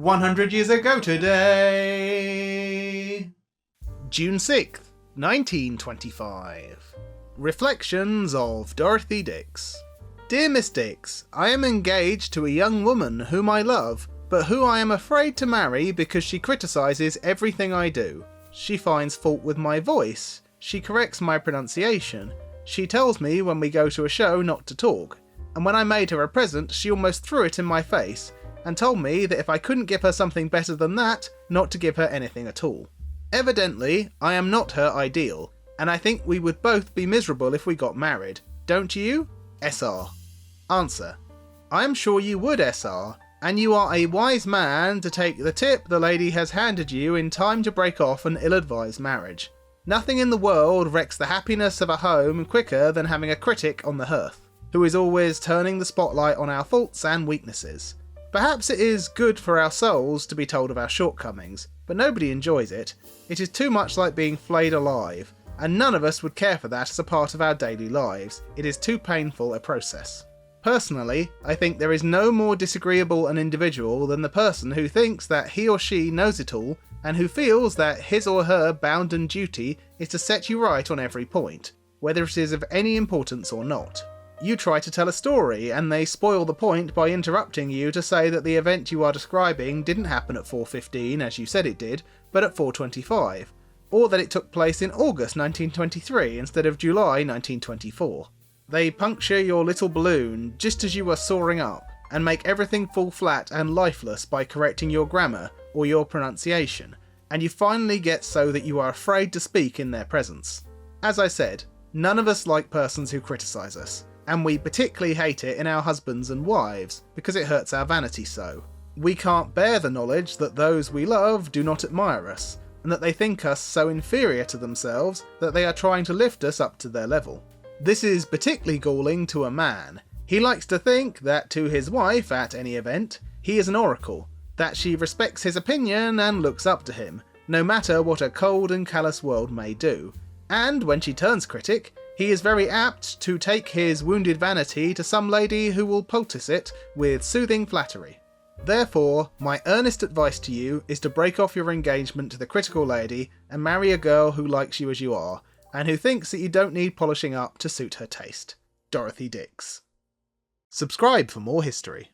100 years ago today. June 6th, 1925. Reflections of Dorothy Dix. Dear Miss Dix, I am engaged to a young woman whom I love, but who I am afraid to marry because she criticises everything I do. She finds fault with my voice, she corrects my pronunciation, she tells me when we go to a show not to talk, and when I made her a present she almost threw it in my face, and told me that if I couldn't give her something better than that, not to give her anything at all. Evidently, I am not her ideal, and I think we would both be miserable if we got married. Don't you? SR. Answer. I am sure you would, SR, and you are a wise man to take the tip the lady has handed you in time to break off an ill-advised marriage. Nothing in the world wrecks the happiness of a home quicker than having a critic on the hearth, who is always turning the spotlight on our faults and weaknesses. Perhaps it is good for our souls to be told of our shortcomings, but nobody enjoys it. It is too much like being flayed alive, and none of us would care for that as a part of our daily lives. It is too painful a process. Personally, I think there is no more disagreeable an individual than the person who thinks that he or she knows it all, and who feels that his or her bounden duty is to set you right on every point, whether it is of any importance or not. You try to tell a story, and they spoil the point by interrupting you to say that the event you are describing didn't happen at 4:15 as you said it did, but at 4:25, or that it took place in August 1923 instead of July 1924. They puncture your little balloon just as you are soaring up, and make everything fall flat and lifeless by correcting your grammar or your pronunciation, and you finally get so that you are afraid to speak in their presence. As I said, none of us like persons who criticise us, and we particularly hate it in our husbands and wives, because it hurts our vanity so. We can't bear the knowledge that those we love do not admire us, and that they think us so inferior to themselves that they are trying to lift us up to their level. This is particularly galling to a man. He likes to think that to his wife, at any event, he is an oracle, that she respects his opinion and looks up to him, no matter what a cold and callous world may do. And when she turns critic, he is very apt to take his wounded vanity to some lady who will poultice it with soothing flattery. Therefore, my earnest advice to you is to break off your engagement to the critical lady and marry a girl who likes you as you are, and who thinks that you don't need polishing up to suit her taste. Dorothy Dix. Subscribe for more history.